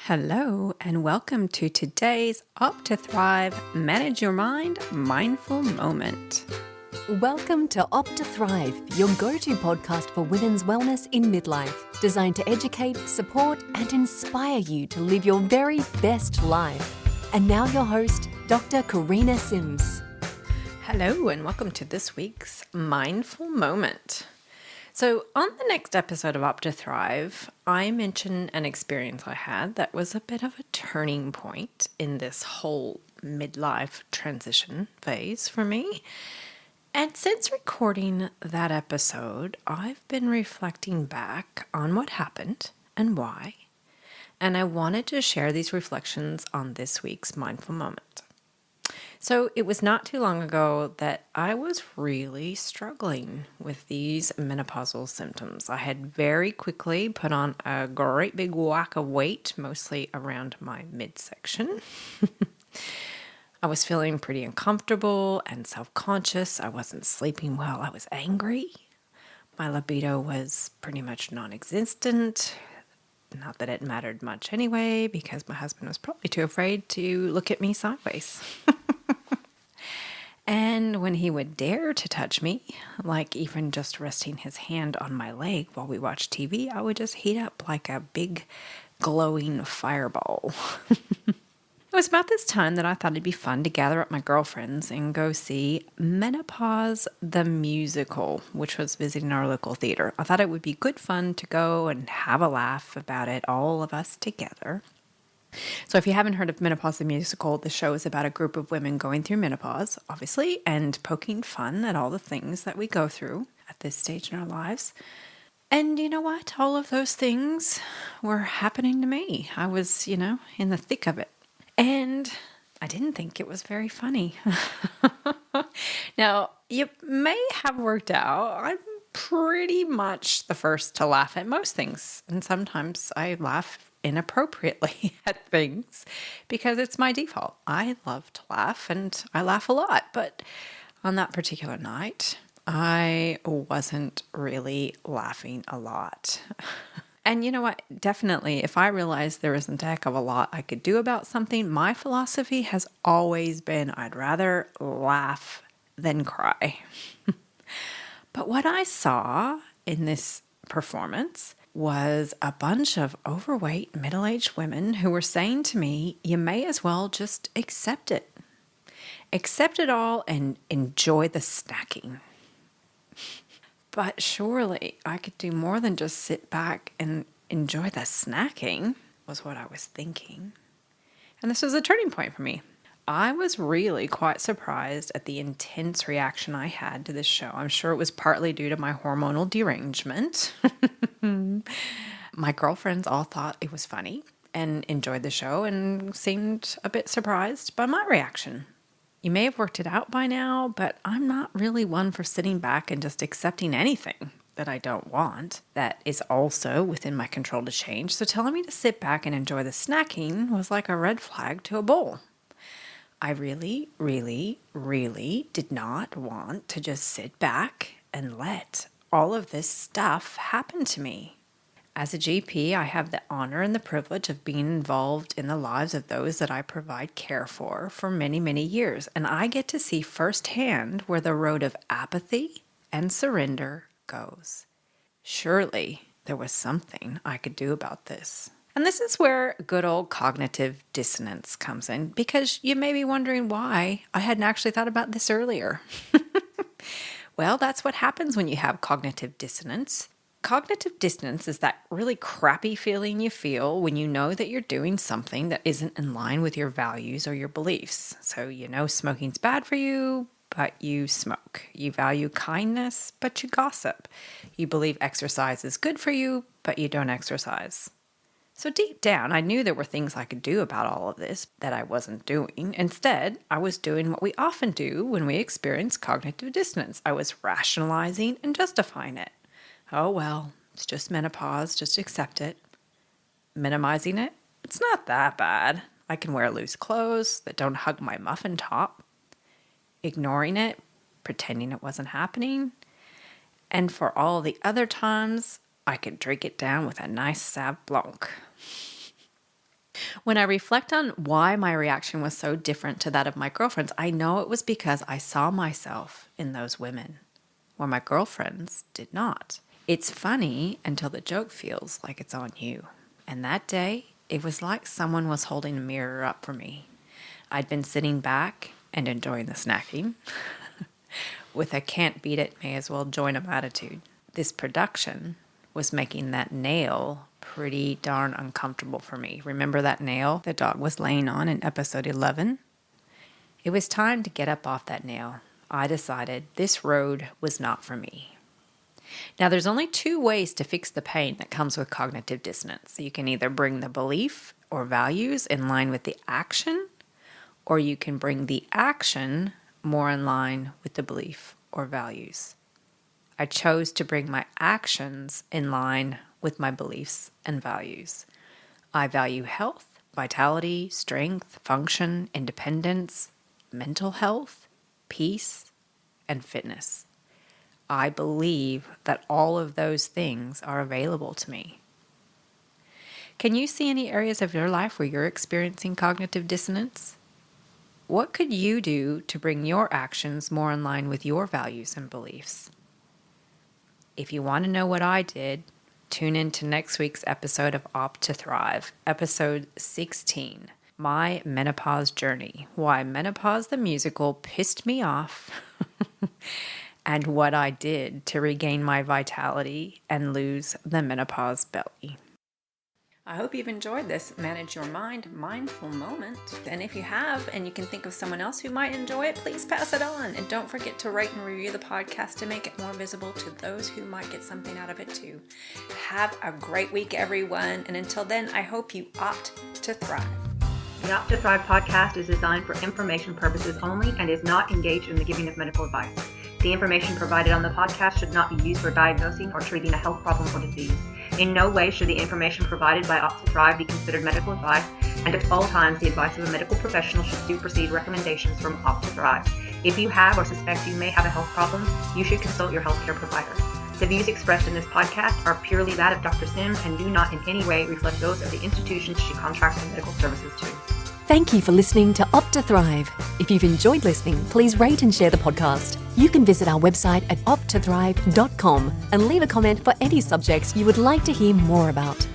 Hello, and welcome to today's Opt to Thrive Manage Your Mind Mindful Moment. Welcome to Opt to Thrive, your go-to podcast for women's wellness in midlife, designed to educate, support, and inspire you to live your very best life. And now your host, Dr. Karina Sims. Hello, and welcome to this week's Mindful Moment. So on the next episode of Opt to Thrive, I mention an experience I had that was a bit of a turning point in this whole midlife transition phase for me. And since recording that episode, I've been reflecting back on what happened and why. And I wanted to share these reflections on this week's Mindful Moment. So it was not too long ago that I was really struggling with these menopausal symptoms. I had very quickly put on a great big whack of weight, mostly around my midsection. I was feeling pretty uncomfortable and self-conscious. I wasn't sleeping well. I was angry. My libido was pretty much non-existent. Not that it mattered much anyway, because my husband was probably too afraid to look at me sideways. And when he would dare to touch me, like even just resting his hand on my leg while we watched TV, I would just heat up like a big glowing fireball. It was about this time that I thought it'd be fun to gather up my girlfriends and go see Menopause the Musical, which was visiting our local theater. I thought it would be good fun to go and have a laugh about it, all of us together. So if you haven't heard of Menopause the Musical, the show is about a group of women going through menopause, obviously, and poking fun at all the things that we go through at this stage in our lives. And you know what? All of those things were happening to me. I was, in the thick of it. And I didn't think it was very funny. Now, you may have worked out. I'm pretty much the first to laugh at most things. And sometimes I laugh inappropriately at things because it's my default. I love to laugh and I laugh a lot. But on that particular night, I wasn't really laughing a lot. And you know what? Definitely, if I realize there isn't a heck of a lot I could do about something, my philosophy has always been I'd rather laugh than cry. But what I saw in this performance was a bunch of overweight, middle-aged women who were saying to me, you may as well just accept it. Accept it all and enjoy the snacking. But surely I could do more than just sit back and enjoy the snacking, was what I was thinking. And this was a turning point for me. I was really quite surprised at the intense reaction I had to this show. I'm sure it was partly due to my hormonal derangement. My girlfriends all thought it was funny and enjoyed the show and seemed a bit surprised by my reaction. You may have worked it out by now, but I'm not really one for sitting back and just accepting anything that I don't want that is also within my control to change. So telling me to sit back and enjoy the snacking was like a red flag to a bull. I really, really, really did not want to just sit back and let all of this stuff happen to me. As a GP, I have the honor and the privilege of being involved in the lives of those that I provide care for many, many years. And I get to see firsthand where the road of apathy and surrender goes. Surely there was something I could do about this. And this is where good old cognitive dissonance comes in, because you may be wondering why I hadn't actually thought about this earlier. Well, that's what happens when you have cognitive dissonance. Cognitive dissonance is that really crappy feeling you feel when you know that you're doing something that isn't in line with your values or your beliefs. So you know smoking's bad for you, but you smoke. You value kindness, but you gossip. You believe exercise is good for you, but you don't exercise. So deep down, I knew there were things I could do about all of this that I wasn't doing. Instead, I was doing what we often do when we experience cognitive dissonance. I was rationalizing and justifying it. Oh, well, it's just menopause, just accept it. Minimizing it, it's not that bad. I can wear loose clothes that don't hug my muffin top. Ignoring it, pretending it wasn't happening. And for all the other times, I could drink it down with a nice Sauv Blanc. When I reflect on why my reaction was so different to that of my girlfriends, I know it was because I saw myself in those women, where my girlfriends did not. It's funny until the joke feels like it's on you. And that day, it was like someone was holding a mirror up for me. I'd been sitting back and enjoying the snacking with a can't beat it, may as well join 'em attitude. This production was making that nail pretty darn uncomfortable for me. Remember that nail the dog was laying on in episode 11? It was time to get up off that nail. I decided this road was not for me. Now, there's only two ways to fix the pain that comes with cognitive dissonance. You can either bring the belief or values in line with the action, or you can bring the action more in line with the belief or values. I chose to bring my actions in line with my beliefs and values. I value health, vitality, strength, function, independence, mental health, peace, and fitness. I believe that all of those things are available to me. Can you see any areas of your life where you're experiencing cognitive dissonance? What could you do to bring your actions more in line with your values and beliefs? If you want to know what I did, tune in to next week's episode of Opt to Thrive, episode 16, My Menopause Journey, Why Menopause the Musical Pissed Me Off, and what I did to regain my vitality and lose the menopause belly. I hope you've enjoyed this Manage Your Mind mindful moment. And if you have, and you can think of someone else who might enjoy it, please pass it on. And don't forget to rate and review the podcast to make it more visible to those who might get something out of it too. Have a great week, everyone. And until then, I hope you opt to thrive. The Opt to Thrive podcast is designed for information purposes only and is not engaged in the giving of medical advice. The information provided on the podcast should not be used for diagnosing or treating a health problem or disease. In no way should the information provided by Opt to Thrive be considered medical advice, and at all times the advice of a medical professional should supersede recommendations from Opt to Thrive. If you have or suspect you may have a health problem, you should consult your healthcare provider. The views expressed in this podcast are purely that of Dr. Sim and do not in any way reflect those of the institutions she contracts her medical services to. Thank you for listening to Opt to Thrive. If you've enjoyed listening, please rate and share the podcast. You can visit our website at opttothrive.com and leave a comment for any subjects you would like to hear more about.